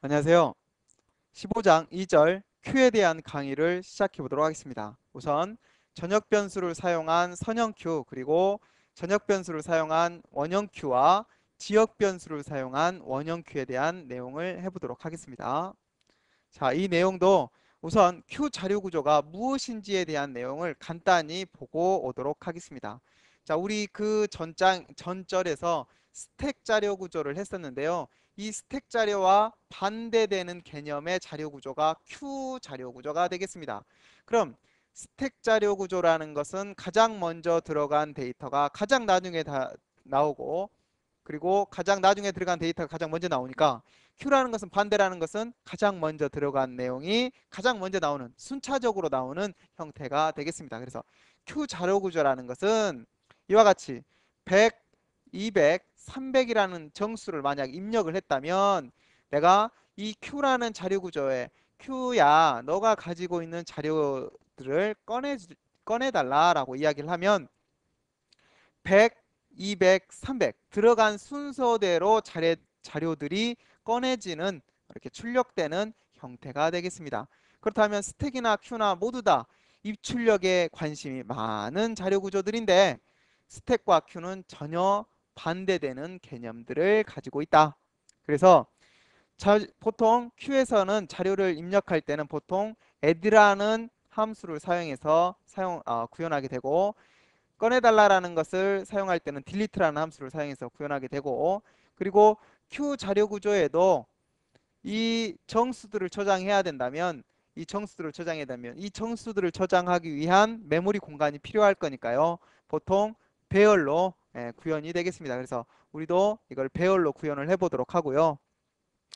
안녕하세요. 15장 2절 Q에 대한 강의를 시작해 보도록 하겠습니다. 우선 전역 변수를 사용한 선형 Q 그리고 전역 변수를 사용한 원형 Q와 지역 변수를 사용한 원형 Q에 대한 내용을 해보도록 하겠습니다. 자, 이 내용도 우선 Q 자료 구조가 무엇인지에 대한 내용을 간단히 보고 오도록 하겠습니다. 자, 우리 그 전절에서 스택 자료 구조를 했었는데요. 이 스택 자료와 반대되는 개념의 자료 구조가 Q 자료 구조가 되겠습니다. 그럼 스택 자료 구조라는 것은 가장 먼저 들어간 데이터가 가장 나중에 다 나오고, 그리고 가장 나중에 들어간 데이터가 가장 먼저 나오니까 Q라는 것은, 반대라는 것은 가장 먼저 들어간 내용이 가장 먼저 나오는, 순차적으로 나오는 형태가 되겠습니다. 그래서 Q 자료 구조라는 것은 이와 같이 100, 200, 300이라는 정수를 만약 입력을 했다면, 내가 이 Q라는 자료 구조에 Q야, 너가 가지고 있는 자료들을 꺼내달라라고 이야기를 하면 100, 200, 300 들어간 순서대로 자료들이 꺼내지는, 이렇게 출력되는 형태가 되겠습니다. 그렇다면 스택이나 큐나 모두 다 입출력에 관심이 많은 자료 구조들인데, 스택과 큐는 전혀 반대되는 개념들을 가지고 있다. 그래서 보통 큐에서는 자료를 입력할 때는 보통 add라는 함수를 사용해서 구현하게 되고, 꺼내달라라는 것을 사용할 때는 delete라는 함수를 사용해서 구현하게 되고, 그리고 Q 자료 구조에도 이 정수들을 저장해야 된다면, 이 정수들을 저장하기 위한 메모리 공간이 필요할 거니까요. 보통 배열로 구현이 되겠습니다. 그래서 우리도 이걸 배열로 구현을 해보도록 하고요.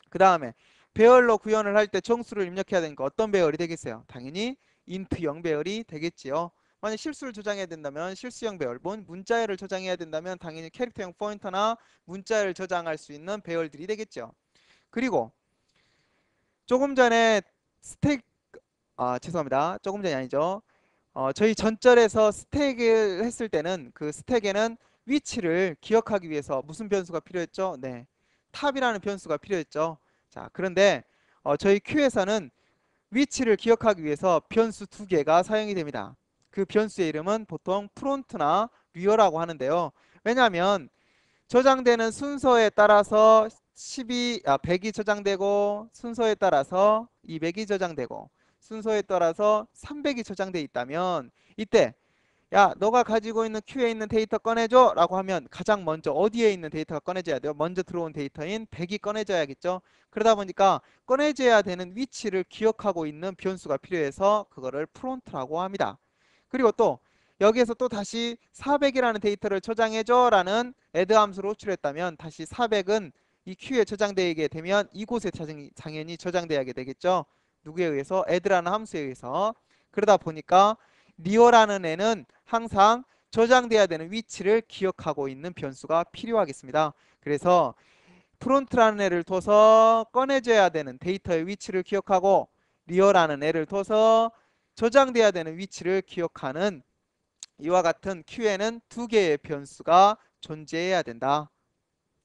그 다음에 배열로 구현을 할 때 정수를 입력해야 되니까 어떤 배열이 되겠어요? 당연히 int형 배열이 되겠지요. 만약 실수를 저장해야 된다면 실수형 배열, 문자열을 저장해야 된다면 당연히 캐릭터형 포인터나 문자열을 저장할 수 있는 배열들이 되겠죠. 그리고 조금 전에 스택, 죄송합니다. 조금 전이 아니죠. 저희 전절에서 스택을 했을 때는 그 스택에는 위치를 기억하기 위해서 무슨 변수가 필요했죠? 네, 탑이라는 변수가 필요했죠. 자, 그런데 저희 Q에서는 위치를 기억하기 위해서 변수 두 개가 사용이 됩니다. 그 변수의 이름은 보통 프론트나 리어라고 하는데요. 왜냐하면 저장되는 순서에 따라서 100이 저장되고, 순서에 따라서 200이 저장되고, 순서에 따라서 300이 저장돼 있다면, 이때 야, 너가 가지고 있는 큐에 있는 데이터 꺼내줘 라고 하면 가장 먼저 어디에 있는 데이터가 꺼내져야 돼요? 먼저 들어온 데이터인 100이 꺼내져야겠죠. 그러다 보니까 꺼내져야 되는 위치를 기억하고 있는 변수가 필요해서 그거를 프론트라고 합니다. 그리고 또 여기에서 또 다시 400이라는 데이터를 저장해줘 라는 add 함수로 호출했다면, 다시 400은 이 큐에 저장되게 되면 이곳에 당연히 저장되게 되겠죠. 누구에 의해서? add라는 함수에 의해서. 그러다 보니까 리어라는 애는 항상 저장돼야 되는 위치를 기억하고 있는 변수가 필요하겠습니다. 그래서 프론트라는 애를 둬서 꺼내줘야 되는 데이터의 위치를 기억하고, 리어라는 애를 둬서 저장돼야 되는 위치를 기억하는, 이와 같은 Q에는 두 개의 변수가 존재해야 된다.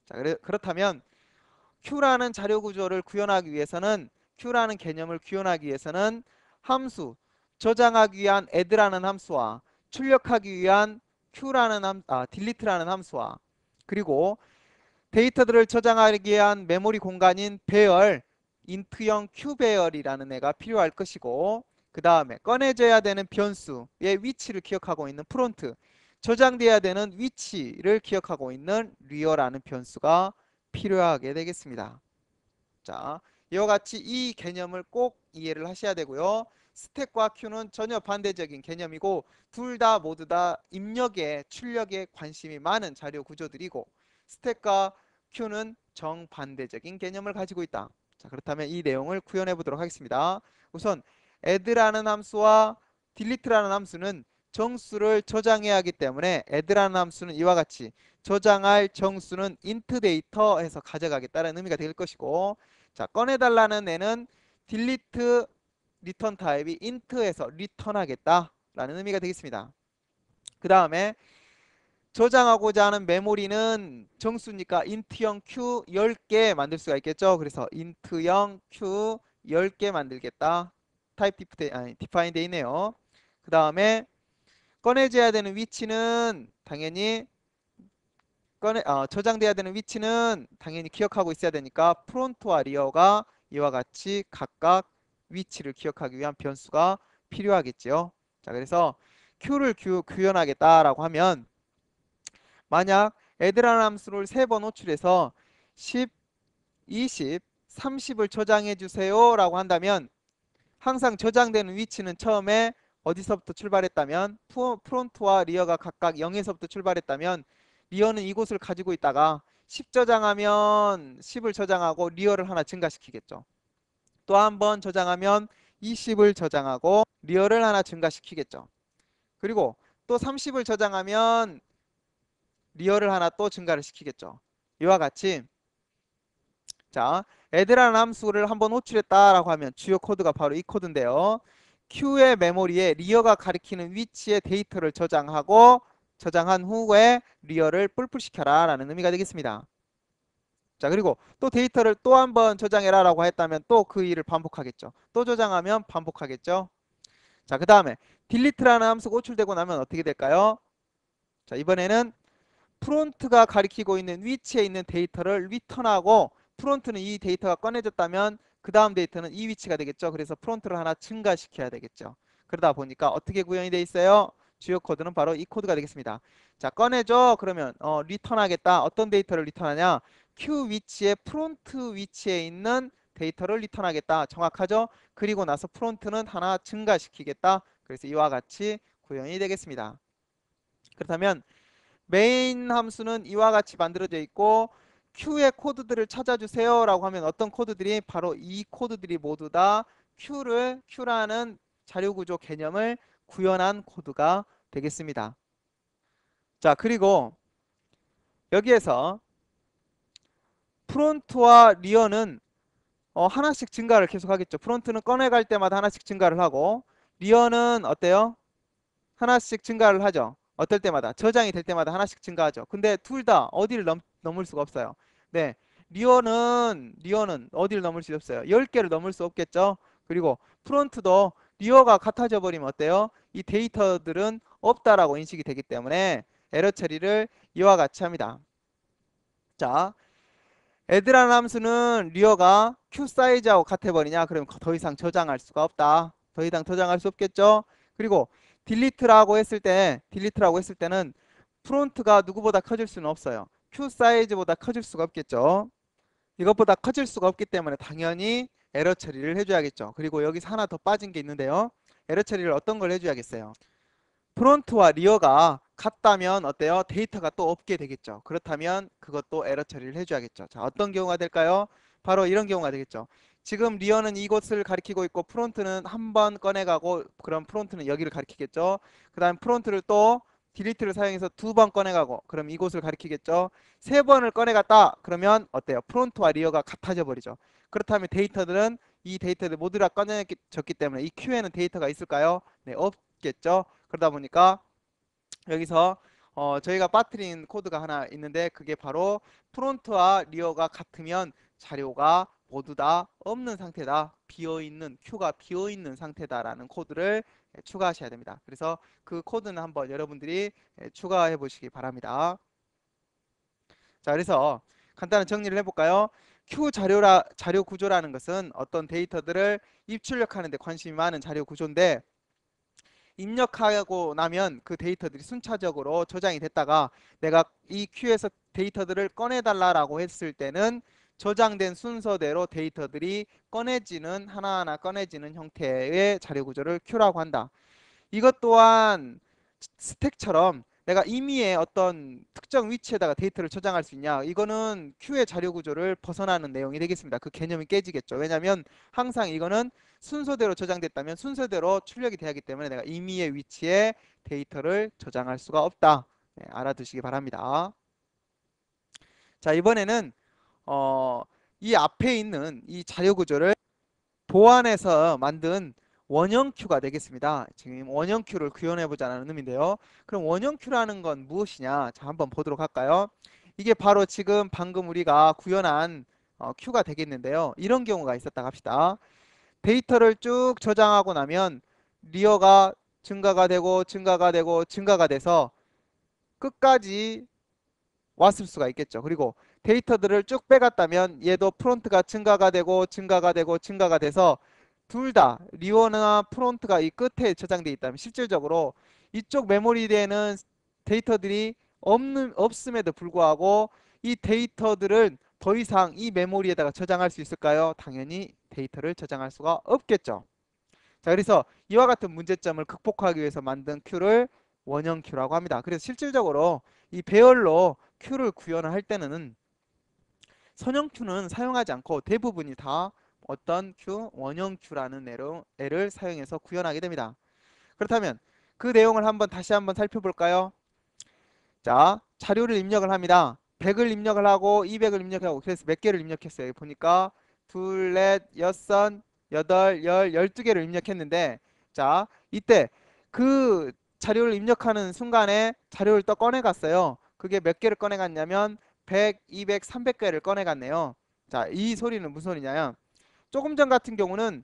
자, 그렇다면 Q라는 자료 구조를 구현하기 위해서는, Q라는 개념을 구현하기 위해서는 함수, 저장하기 위한 add라는 함수와 출력하기 위한 delete라는 함수와, 그리고 데이터들을 저장하기 위한 메모리 공간인 배열, int형 Q 배열이라는 애가 필요할 것이고, 그 다음에 꺼내져야 되는 변수의 위치를 기억하고 있는 프론트, 저장돼야 되는 위치를 기억하고 있는 리어라는 변수가 필요하게 되겠습니다. 자, 이와 같이 이 개념을 꼭 이해를 하셔야 되고요. 스택과 큐는 전혀 반대적인 개념이고, 둘 다 모두 다 입력에, 출력에 관심이 많은 자료 구조들이고, 스택과 큐는 정반대적인 개념을 가지고 있다. 자, 그렇다면 이 내용을 구현해 보도록 하겠습니다. 우선 add라는 함수와 delete라는 함수는 정수를 저장해야 하기 때문에, add라는 함수는 이와 같이 저장할 정수는 int 데이터 해서 가져가겠다는 의미가 될 것이고, 자, 꺼내달라는 애는 delete return 타입이 int에서 return하겠다라는 의미가 되겠습니다. 그 다음에 저장하고자 하는 메모리는 정수니까 int형 q 10개 만들 수가 있겠죠. 그래서 int형 q 10개 만들겠다. 타입 define 돼 있네요. 그 다음에 꺼내줘야 되는 위치는 당연히 저장돼야 되는 위치는 당연히 기억하고 있어야 되니까 프론트와 리어가 이와 같이 각각 위치를 기억하기 위한 변수가 필요하겠지요. 자, 그래서 q를 구현하겠다라고 하면 만약 애들하는 함수를 3번 호출해서 10, 20, 30을 저장해 주세요 라고 한다면 항상 저장되는 위치는 처음에 어디서부터 출발했다면 프론트와 리어가 각각 0에서부터 출발했다면 리어는 이곳을 가지고 있다가 10 저장하면 10을 저장하고 리어를 하나 증가시키겠죠. 또 한 번 저장하면 20을 저장하고 리어를 하나 증가시키겠죠. 그리고 또 30을 저장하면 리어를 하나 또 증가를 시키겠죠. 이와 같이 자, 애들하는 함수를 한번 호출했다라고 하면 주요 코드가 바로 이 코드인데요. Q의 메모리에 리어가 가리키는 위치의 데이터를 저장하고 저장한 후에 리어를 뿔뿔시켜라 라는 의미가 되겠습니다. 자, 그리고 또 데이터를 또 한번 저장해라 라고 했다면 또 그 일을 반복하겠죠. 또 저장하면 반복하겠죠. 자, 그 다음에 delete라는 함수가 호출되고 나면 어떻게 될까요? 자, 이번에는 프론트가 가리키고 있는 위치에 있는 데이터를 리턴하고 프론트는 이 데이터가 꺼내졌다면 그 다음 데이터는 이 위치가 되겠죠. 그래서 프론트를 하나 증가시켜야 되겠죠. 그러다 보니까 어떻게 구현이 돼 있어요? 주요 코드는 바로 이 코드가 되겠습니다. 자, 꺼내줘. 그러면 리턴하겠다. 어떤 데이터를 리턴하냐? Q 위치에 프론트 위치에 있는 데이터를 리턴하겠다. 정확하죠? 그리고 나서 프론트는 하나 증가시키겠다. 그래서 이와 같이 구현이 되겠습니다. 그렇다면 메인 함수는 이와 같이 만들어져 있고 Q의 코드들을 찾아주세요 라고 하면 어떤 코드들이 바로 이 코드들이 모두 다 Q라는 자료구조 개념을 구현한 코드가 되겠습니다. 자, 그리고 여기에서 프론트와 리어는 하나씩 증가를 계속 하겠죠. 프론트는 꺼내갈 때마다 하나씩 증가를 하고 리어는 어때요? 하나씩 증가를 하죠. 어떨 때마다 저장이 될 때마다 하나씩 증가하죠. 근데 둘 다 어디를 넘을 수가 없어요. 네, 리어는 어디를 넘을 수 없어요. 10개를 넘을 수 없겠죠. 그리고 프론트도 리어가 같아져 버리면 어때요? 이 데이터들은 없다라고 인식이 되기 때문에 에러 처리를 이와 같이 합니다. 자, 애들하는 함수는 리어가 q 사이즈하고 같아 버리냐? 그러면 더 이상 저장할 수가 없다. 더 이상 저장할 수 없겠죠. 그리고 딜리트라고 했을 때는 프론트가 누구보다 커질 수는 없어요. q 사이즈보다 커질 수가 없겠죠. 이것보다 커질 수가 없기 때문에 당연히 에러 처리를 해줘야겠죠. 그리고 여기서 하나 더 빠진 게 있는데요. 에러 처리를 어떤 걸 해줘야겠어요? 프론트와 리어가 같다면 어때요? 데이터가 또 없게 되겠죠. 그렇다면 그것도 에러 처리를 해줘야겠죠. 자, 어떤 경우가 될까요? 바로 이런 경우가 되겠죠. 지금 리어는 이곳을 가리키고 있고 프론트는 한 번 꺼내가고 그럼 프론트는 여기를 가리키겠죠. 그 다음 프론트를 또 딜리트를 사용해서 2번 꺼내가고 그럼 이곳을 가리키겠죠. 3번을 꺼내갔다 그러면 어때요? 프론트와 리어가 같아져 버리죠. 그렇다면 데이터들은 이 데이터들 모두 다 꺼내졌기 때문에 이 큐에는 데이터가 있을까요? 네, 없겠죠. 그러다 보니까 여기서 저희가 빠뜨린 코드가 하나 있는데 그게 바로 프론트와 리어가 같으면 자료가 모두 다 없는 상태다. 비어있는 큐가 비어있는 상태다라는 코드를 추가하셔야 됩니다. 그래서 그 코드는 한번 여러분들이 추가해 보시기 바랍니다. 자, 그래서 간단한 정리를 해볼까요? 자료 구조라는 것은 어떤 데이터들을 입출력하는 데 관심이 많은 자료 구조인데 입력하고 나면 그 데이터들이 순차적으로 저장이 됐다가 내가 이 큐에서 데이터들을 꺼내달라고 했을 때는 저장된 순서대로 데이터들이 하나하나 꺼내지는 형태의 자료 구조를 큐라고 한다. 이것 또한 스택처럼 내가 임의의 어떤 특정 위치에다가 데이터를 저장할 수 있냐? 이거는 큐의 자료 구조를 벗어나는 내용이 되겠습니다. 그 개념이 깨지겠죠. 왜냐하면 항상 이거는 순서대로 저장됐다면 순서대로 출력이 돼야 하기 때문에 내가 임의의 위치에 데이터를 저장할 수가 없다. 네, 알아두시기 바랍니다. 자, 이번에는 이 앞에 있는 이 자료 구조를 보완해서 만든 원형 큐가 되겠습니다. 지금 원형 큐를 구현해 보자는 의미인데요. 그럼 원형 큐라는 건 무엇이냐? 자, 한번 보도록 할까요? 이게 바로 지금 방금 우리가 구현한 큐가 되겠는데요. 이런 경우가 있었다 합시다. 데이터를 쭉 저장하고 나면 리어가 증가가 되고 증가가 되고 증가가 돼서 끝까지 왔을 수가 있겠죠. 그리고 데이터들을 쭉 빼갔다면 얘도 프론트가 증가가 되고 증가가 되고 증가가 돼서 둘 다 리오나 프론트가 이 끝에 저장되어 있다면 실질적으로 이쪽 메모리에는 데이터들이 없음에도 불구하고 이 데이터들은 더 이상 이 메모리에다가 저장할 수 있을까요? 당연히 데이터를 저장할 수가 없겠죠. 자, 그래서 이와 같은 문제점을 극복하기 위해서 만든 큐를 원형 큐라고 합니다. 그래서 실질적으로 이 배열로 큐를 구현을 할 때는 선형 큐는 사용하지 않고 대부분이 다 어떤 큐, 원형 큐라는 애를 사용해서 구현하게 됩니다. 그렇다면 그 내용을 다시 한번 살펴볼까요? 자, 자료를 입력을 합니다. 100을 입력을 하고 200을 입력하고 그래서 몇 개를 입력했어요. 보니까 둘, 넷, 여섯, 여덟, 12개를 입력했는데 자, 이때 그 자료를 입력하는 순간에 자료를 또 꺼내갔어요. 그게 몇 개를 꺼내갔냐면 100, 200, 300개를 꺼내갔네요. 자, 이 소리는 무슨 소리냐면 조금 전 같은 경우는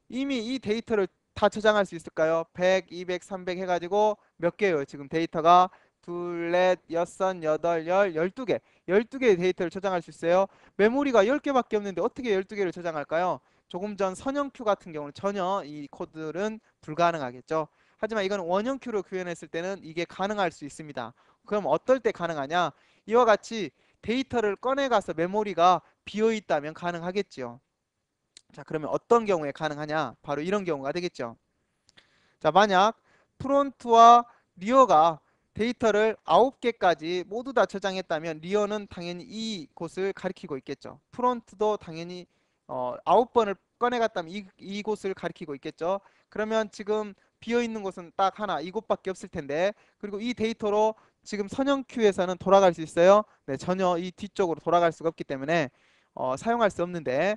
이미 이 데이터를 다 저장할 수 있을까요? 100, 200, 300 해가지고 몇 개예요? 지금 데이터가 둘, 넷, 여섯, 여덟, 12개. 12개의 데이터를 저장할 수 있어요. 메모리가 10개밖에 없는데 어떻게 12개를 저장할까요? 조금 전 선형 큐 같은 경우는 전혀 이 코드는 불가능하겠죠. 하지만 이건 원형 큐로 구현했을 때는 이게 가능할 수 있습니다. 그럼 어떨 때 가능하냐? 이와 같이 데이터를 꺼내가서 메모리가 비어 있다면 가능하겠지요. 자, 그러면 어떤 경우에 가능하냐? 바로 이런 경우가 되겠죠. 자, 만약 프론트와 리어가 데이터를 9개까지 모두 다 저장했다면 리어는 당연히 이곳을 가리키고 있겠죠. 프론트도 당연히 9번을 꺼내갔다면 이곳을 가리키고 있겠죠. 그러면 지금 비어있는 곳은 딱 하나, 이곳밖에 없을 텐데 그리고 이 데이터로 지금 선형 큐에서는 돌아갈 수 있어요? 네, 전혀 이 뒤쪽으로 돌아갈 수가 없기 때문에 사용할 수 없는데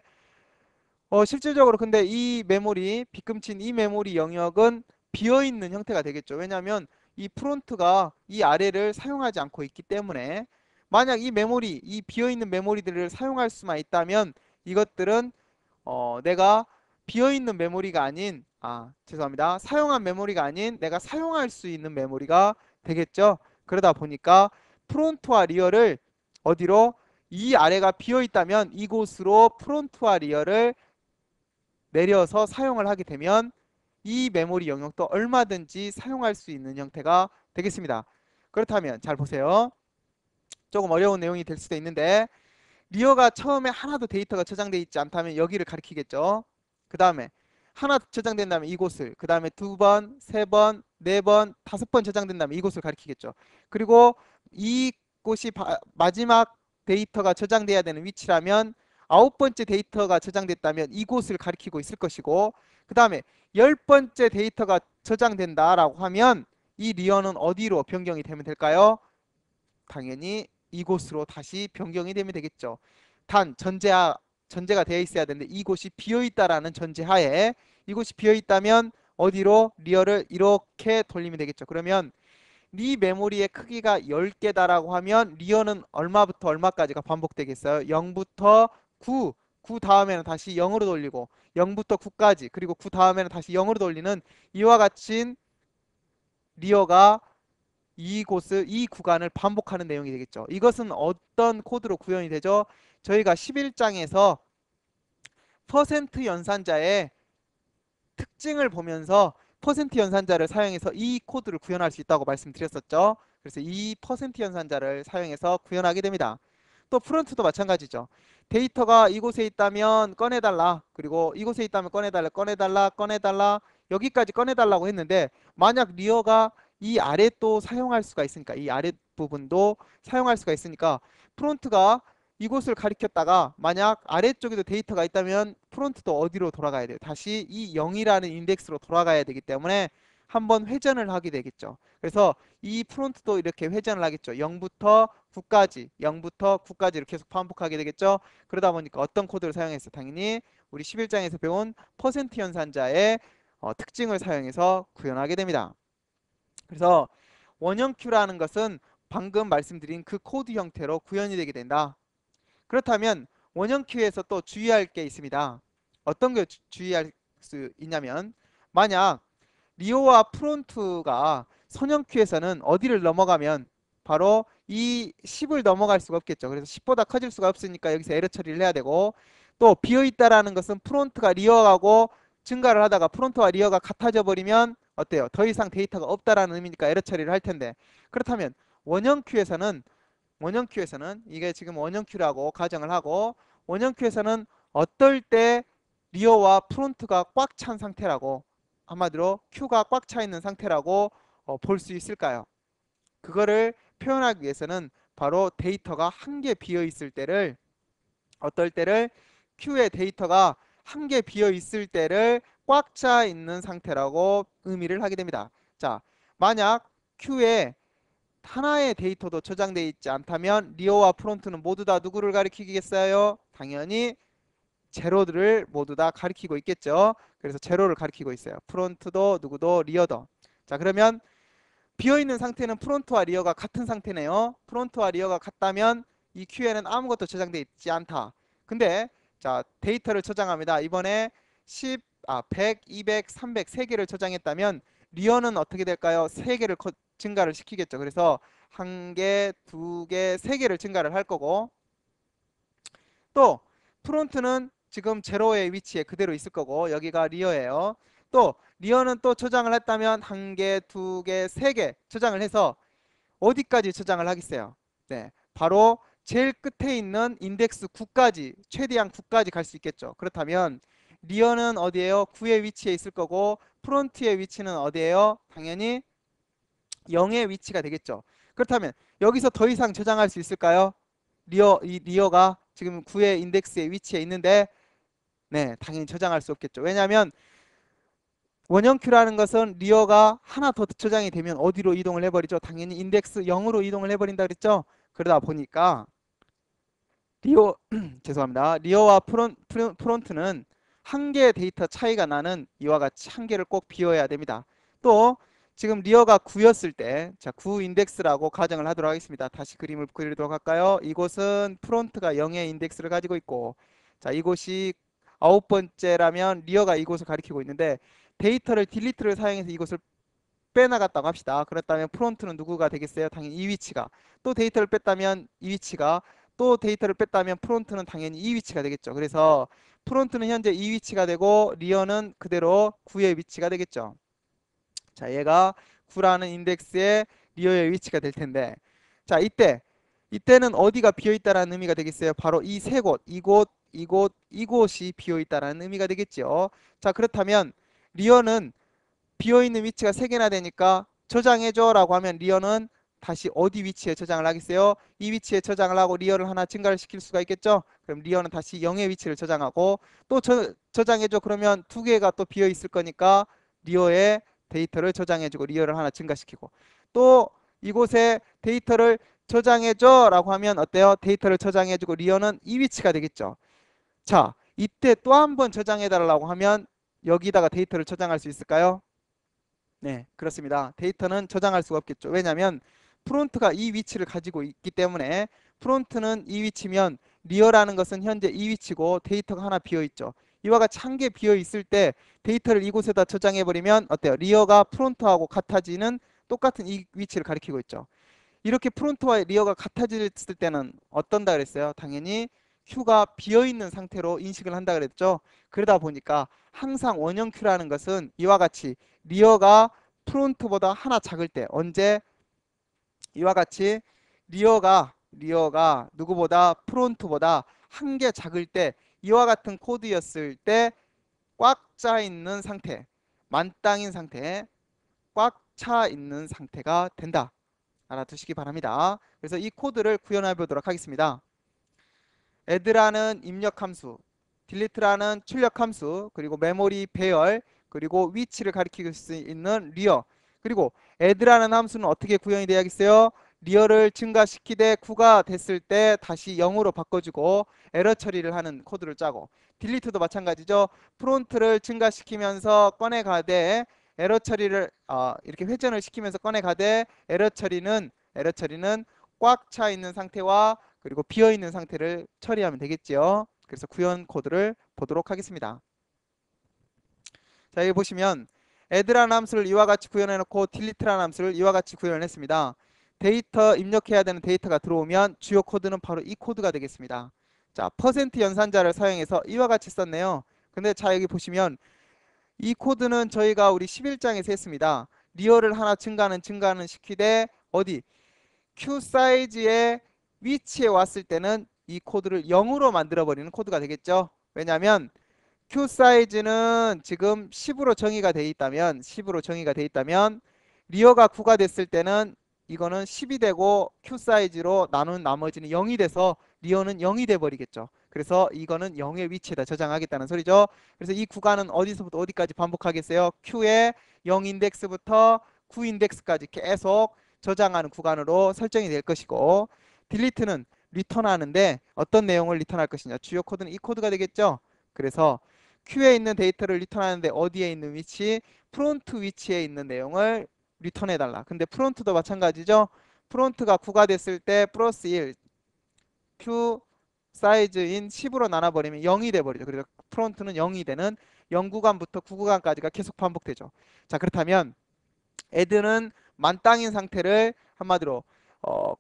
실질적으로 근데 이 메모리, 빗금친 이 메모리 영역은 비어있는 형태가 되겠죠. 왜냐하면 이 프론트가 이 아래를 사용하지 않고 있기 때문에 만약 이 메모리, 이 비어있는 메모리들을 사용할 수만 있다면 이것들은 내가 비어있는 메모리가 아닌, 죄송합니다. 사용한 메모리가 아닌 내가 사용할 수 있는 메모리가 되겠죠. 그러다 보니까 프론트와 리어를 어디로? 이 아래가 비어있다면 이곳으로 프론트와 리어를 내려서 사용을 하게 되면 이 메모리 영역도 얼마든지 사용할 수 있는 형태가 되겠습니다. 그렇다면 잘 보세요. 조금 어려운 내용이 될 수도 있는데 리어가 처음에 하나도 데이터가 저장되어 있지 않다면 여기를 가리키겠죠. 그 다음에 하나 저장된다면 이곳을, 그 다음에 두 번, 세 번, 네 번, 다섯 번 저장된다면 이곳을 가리키겠죠. 그리고 이곳이 마지막 데이터가 저장돼야 되는 위치라면 9번째 데이터가 저장됐다면 이곳을 가리키고 있을 것이고 그 다음에 10번째 데이터가 저장된다라고 하면 이 리어는 어디로 변경이 되면 될까요? 당연히 이곳으로 다시 변경이 되면 되겠죠. 단 전제가 되어 있어야 되는데 이곳이 비어 있다라는 전제하에 이곳이 비어 있다면 어디로? 리어를 이렇게 돌리면 되겠죠. 그러면 리 메모리의 크기가 10개다라고 하면 리어는 얼마부터 얼마까지가 반복되겠어요? 0부터 9, 9 다음에는 다시 0으로 돌리고 0부터 9까지 그리고 9 다음에는 다시 0으로 돌리는 이와 같은 리어가 이 구간을 반복하는 내용이 되겠죠. 이것은 어떤 코드로 구현이 되죠? 저희가 11장에서 퍼센트 연산자의 특징을 보면서 퍼센트 연산자를 사용해서 이 코드를 구현할 수 있다고 말씀드렸었죠. 그래서 이 퍼센트 연산자를 사용해서 구현하게 됩니다. 또 프론트도 마찬가지죠. 데이터가 이곳에 있다면 꺼내달라. 그리고 이곳에 있다면 꺼내달라, 꺼내달라, 꺼내달라. 여기까지 꺼내달라고 했는데 만약 리어가 이 아래 또 사용할 수가 있으니까 이 아래 부분도 사용할 수가 있으니까 프론트가 이곳을 가리켰다가 만약 아래쪽에도 데이터가 있다면 프론트도 어디로 돌아가야 돼요? 다시 이 0이라는 인덱스로 돌아가야 되기 때문에 한번 회전을 하게 되겠죠. 그래서 이 프론트도 이렇게 회전을 하겠죠. 0부터 9까지, 0부터 9까지를 계속 반복하게 되겠죠. 그러다 보니까 어떤 코드를 사용했어? 당연히 우리 11장에서 배운 퍼센트 연산자의 특징을 사용해서 구현하게 됩니다. 그래서 원형 Q라는 것은 방금 말씀드린 그 코드 형태로 구현이 되게 된다. 그렇다면 원형 Q에서 또 주의할 게 있습니다. 어떤 게 주의할 수 있냐면, 만약 리오와 프론트가 선형 Q에서는 어디를 넘어가면 바로 이 10을 넘어갈 수가 없겠죠. 그래서 10보다 커질 수가 없으니까 여기서 에러 처리를 해야 되고, 또 비어있다라는 것은 프론트가 리어하고 증가를 하다가 프론트와 리어가 같아져 버리면 어때요? 더 이상 데이터가 없다라는 의미니까 에러 처리를 할 텐데, 그렇다면 원형 Q에서는 이게 지금 원형 Q라고 가정을 하고, 원형 Q에서는 어떨 때 리어와 프론트가 꽉 찬 상태라고, 한마디로 Q가 꽉 차 있는 상태라고 볼 수 있을까요? 그거를 표현하기 위해서는 바로 데이터가 한 개 비어 있을 때를, 어떨 때를 Q의 데이터가 한 개 비어 있을 때를 꽉 차 있는 상태라고 의미를 하게 됩니다. 자, 만약 Q에 하나의 데이터도 저장되어 있지 않다면 리어와 프론트는 모두 다 누구를 가리키겠어요? 당연히 제로들을 모두 다 가리키고 있겠죠. 그래서 제로를 가리키고 있어요. 프론트도 누구도 리어도. 자, 그러면 비어있는 상태는 프론트와 리어가 같은 상태네요. 프론트와 리어가 같다면 이 Q에는 아무것도 저장되어 있지 않다. 근데 자, 데이터를 저장합니다. 이번에 100, 200, 300 3개를 저장했다면 리어는 어떻게 될까요? 3개를 증가를 시키겠죠. 그래서 1개, 2개, 3개를 증가를 할 거고, 또 프론트는 지금 제로의 위치에 그대로 있을 거고, 여기가 리어예요. 또 리어는 또 저장을 했다면 1개, 2개, 3개 저장을 해서 어디까지 저장을 하겠어요? 네, 바로 제일 끝에 있는 인덱스 9까지, 최대한 9까지 갈 수 있겠죠. 그렇다면 리어는 어디에요? 9의 위치에 있을 거고, 프론트의 위치는 어디에요? 당연히 0의 위치가 되겠죠. 그렇다면 여기서 더 이상 저장할 수 있을까요? 이 리어가 지금 9의 인덱스의 위치에 있는데, 네, 당연히 저장할 수 없겠죠. 왜냐하면 원형 Q라는 것은 리어가 하나 더 저장이 되면 어디로 이동을 해버리죠? 당연히 인덱스 0으로 이동을 해버린다 그랬죠? 그러다 보니까 리어 죄송합니다. 리어와 프론트는 한 개의 데이터 차이가 나는 이와 같이 한 개를 꼭 비워야 됩니다. 또 지금 리어가 9였을 때, 자, 9 인덱스라고 가정을 하도록 하겠습니다. 다시 그림을 그리도록 할까요? 이곳은 프론트가 0의 인덱스를 가지고 있고, 자, 이곳이 9번째라면 리어가 이곳을 가리키고 있는데, 데이터를 딜리트를 사용해서 이곳을 빼나갔다고 합시다. 그렇다면 프론트는 누구가 되겠어요? 당연히 이 위치가. 또 데이터를 뺐다면 이 위치가. 또 데이터를 뺐다면 프론트는 당연히 이 위치가 되겠죠. 그래서 프론트는 현재 이 위치가 되고, 리어는 그대로 9의 위치가 되겠죠. 자, 얘가 9라는 인덱스의 리어의 위치가 될 텐데, 자, 이때는 어디가 비어있다라는 의미가 되겠어요? 바로 이 세 곳, 이곳이 비어있다라는 의미가 되겠죠. 자, 그렇다면 리어는 비어있는 위치가 3개나 되니까 저장해줘 라고 하면 리어는 다시 어디 위치에 저장을 하겠어요? 이 위치에 저장을 하고 리어를 하나 증가를 시킬 수가 있겠죠? 그럼 리어는 다시 0의 위치를 저장하고, 또 저장해줘 그러면 2개가 또 비어있을 거니까 리어에 데이터를 저장해주고 리어를 하나 증가시키고, 또 이곳에 데이터를 저장해줘 라고 하면 어때요? 데이터를 저장해주고 리어는 이 위치가 되겠죠. 자, 이때 또 한 번 저장해달라고 하면 여기다가 데이터를 저장할 수 있을까요? 네, 그렇습니다. 데이터는 저장할 수가 없겠죠. 왜냐하면 프론트가 이 위치를 가지고 있기 때문에, 프론트는 이 위치면 리어라는 것은 현재 이 위치고 데이터가 하나 비어 있죠. 이와 같이 한 개 비어 있을 때 데이터를 이곳에다 저장해 버리면 어때요? 리어가 프론트하고 같아지는 똑같은 이 위치를 가리키고 있죠. 이렇게 프론트와 리어가 같아졌을 때는 어떤다 그랬어요? 당연히 Q가 비어 있는 상태로 인식을 한다 그랬죠. 그러다 보니까 항상 원형 Q라는 것은 이와 같이 리어가 프론트보다 하나 작을 때, 언제? 이와 같이 리어가 누구보다 프론트보다 한 개 작을 때, 이와 같은 코드였을 때 꽉 차 있는 상태, 만땅인 상태, 꽉 차 있는 상태가 된다. 알아두시기 바랍니다. 그래서 이 코드를 구현해 보도록 하겠습니다. add라는 입력 함수, delete라는 출력 함수, 그리고 메모리 배열, 그리고 위치를 가리킬 수 있는 리어, 그리고 add라는 함수는 어떻게 구현이 되어야겠어요? 리어를 증가시키되 9가 됐을 때 다시 0으로 바꿔주고 에러 처리를 하는 코드를 짜고, 딜리트도 마찬가지죠. 프론트를 증가시키면서 꺼내가되 에러 처리를 이렇게 회전을 시키면서 꺼내가되 에러 처리는 꽉 차 있는 상태와 그리고 비어 있는 상태를 처리하면 되겠지요. 그래서 구현 코드를 보도록 하겠습니다. 자, 여기 보시면 add라는 함수를 이와 같이 구현해 놓고 delete라는 함수를 이와 같이 구현했습니다. 데이터 입력해야 되는 데이터가 들어오면 주요 코드는 바로 이 코드가 되겠습니다. 자, 퍼센트 연산자를 사용해서 이와 같이 썼네요. 근데 자, 여기 보시면 이 코드는 저희가 우리 11장에서 했습니다. 리얼을 하나 증가는 시키되 어디 q 사이즈의 위치에 왔을 때는 이 코드를 0으로 만들어 버리는 코드가 되겠죠. 왜냐하면 q 사이즈는 지금 10으로 정의가 돼 있다면 리어가 9가 됐을 때는 이거는 10이 되고 q 사이즈로 나눈 나머지는 0이 돼서 리어는 0이 돼 버리겠죠. 그래서 이거는 0의 위치에다 저장하겠다는 소리죠. 그래서 이 구간은 어디서부터 어디까지 반복하겠어요? q의 0 인덱스부터 9 인덱스까지 계속 저장하는 구간으로 설정이 될 것이고, 딜리트는 리턴하는데 어떤 내용을 리턴할 것이냐, 주요 코드는 이 코드가 되겠죠. 그래서 Q에 있는 데이터를 리턴하는데 어디에 있는 위치? 프론트 위치에 있는 내용을 리턴해 달라. 근데 프론트도 마찬가지죠. 프론트가 9가 됐을 때 플러스 1 Q 사이즈인 10으로 나눠버리면 0이 돼버리죠. 그래서 프론트는 0이 되는 0구간부터 9구간까지가 계속 반복되죠. 자, 그렇다면 add는 만땅인 상태를 한마디로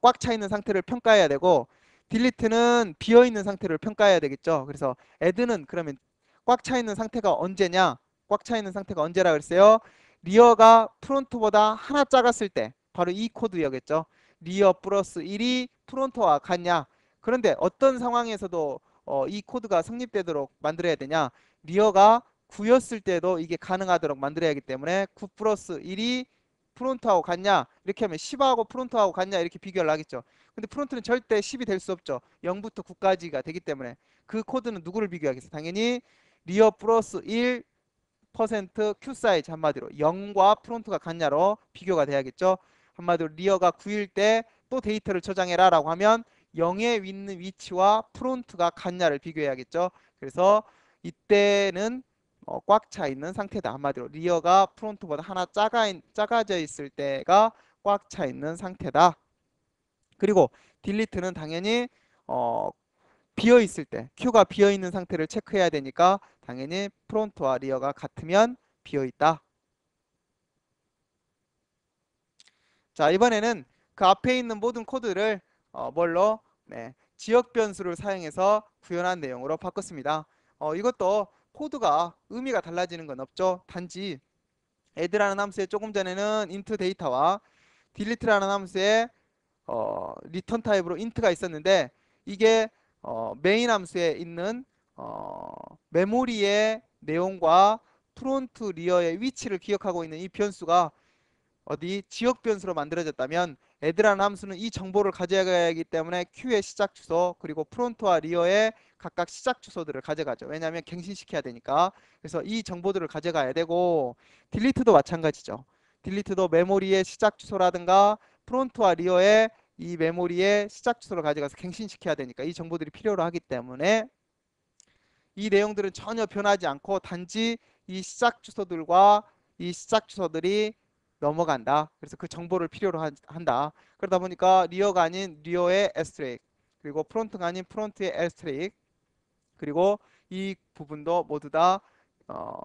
꽉 차 있는 상태를 평가해야 되고, delete는 비어 있는 상태를 평가해야 되겠죠. 그래서 add는 그러면 꽉 차 있는 상태가 언제냐? 꽉 차 있는 상태가 언제라 그랬어요? 리어가 프론트보다 하나 작았을 때, 바로 이 코드였겠죠. 리어 플러스 1이 프론트와 같냐? 그런데 어떤 상황에서도 이 코드가 성립되도록 만들어야 되냐? 리어가 9였을 때도 이게 가능하도록 만들어야 하기 때문에 9 플러스 1이 프론트하고 같냐? 이렇게 하면 10하고 프론트하고 같냐? 이렇게 비교를 하겠죠. 근데 프론트는 절대 10이 될 수 없죠. 0부터 9까지가 되기 때문에 그 코드는 누구를 비교하겠어요? 당연히 리어 플러스 1% Q 사이즈, 한마디로 0과 프론트가 같냐로 비교가 돼야겠죠. 한마디로 리어가 9일 때 또 데이터를 저장해라 라고 하면 0에 있는 위치와 프론트가 같냐를 비교해야겠죠. 그래서 이때는 꽉 차 있는 상태다. 한마디로 리어가 프론트보다 하나 작아져 있을 때가 꽉 차 있는 상태다. 그리고 딜리트는 당연히 어, 비어 있을 때, Q가 비어 있는 상태를 체크해야 되니까 당연히 프론트와 리어가 같으면 비어 있다. 자, 이번에는 그 앞에 있는 모든 코드를 뭘로? 네, 지역 변수를 사용해서 구현한 내용으로 바꿨습니다. 이것도 코드가 의미가 달라지는 건 없죠. 단지 add라는 함수에 조금 전에는 int 데이터와 delete라는 함수에 리턴 타입으로 int가 있었는데, 이게 메인 함수에 있는 메모리의 내용과 프론트 리어의 위치를 기억하고 있는 이 변수가 어디 지역 변수로 만들어졌다면, add라는 함수는 이 정보를 가져가야 하기 때문에 qu의 시작 주소 그리고 프론트와 리어의 각각 시작 주소들을 가져가죠. 왜냐하면 갱신시켜야 되니까. 그래서 이 정보들을 가져가야 되고, delete도 마찬가지죠. delete도 메모리의 시작 주소라든가 프론트와 리어의 이 메모리의 시작 주소를 가져가서 갱신시켜야 되니까 이 정보들이 필요로 하기 때문에 이 내용들은 전혀 변하지 않고 단지 이 시작 주소들과 이 시작 주소들이 넘어간다. 그래서 그 정보를 필요로 한다. 그러다 보니까 리어가 아닌 리어의 에스트릭, 그리고 프론트가 아닌 프론트의 에스트릭, 그리고 이 부분도 모두 다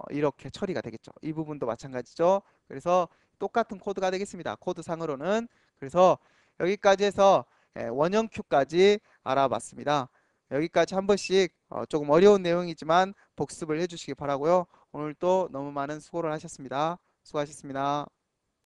이렇게 처리가 되겠죠. 이 부분도 마찬가지죠. 그래서 똑같은 코드가 되겠습니다. 코드상으로는. 그래서 여기까지 해서 원형 큐까지 알아봤습니다. 여기까지 한 번씩 조금 어려운 내용이지만 복습을 해주시기 바라고요. 오늘 또 너무 많은 수고를 하셨습니다. 수고하셨습니다.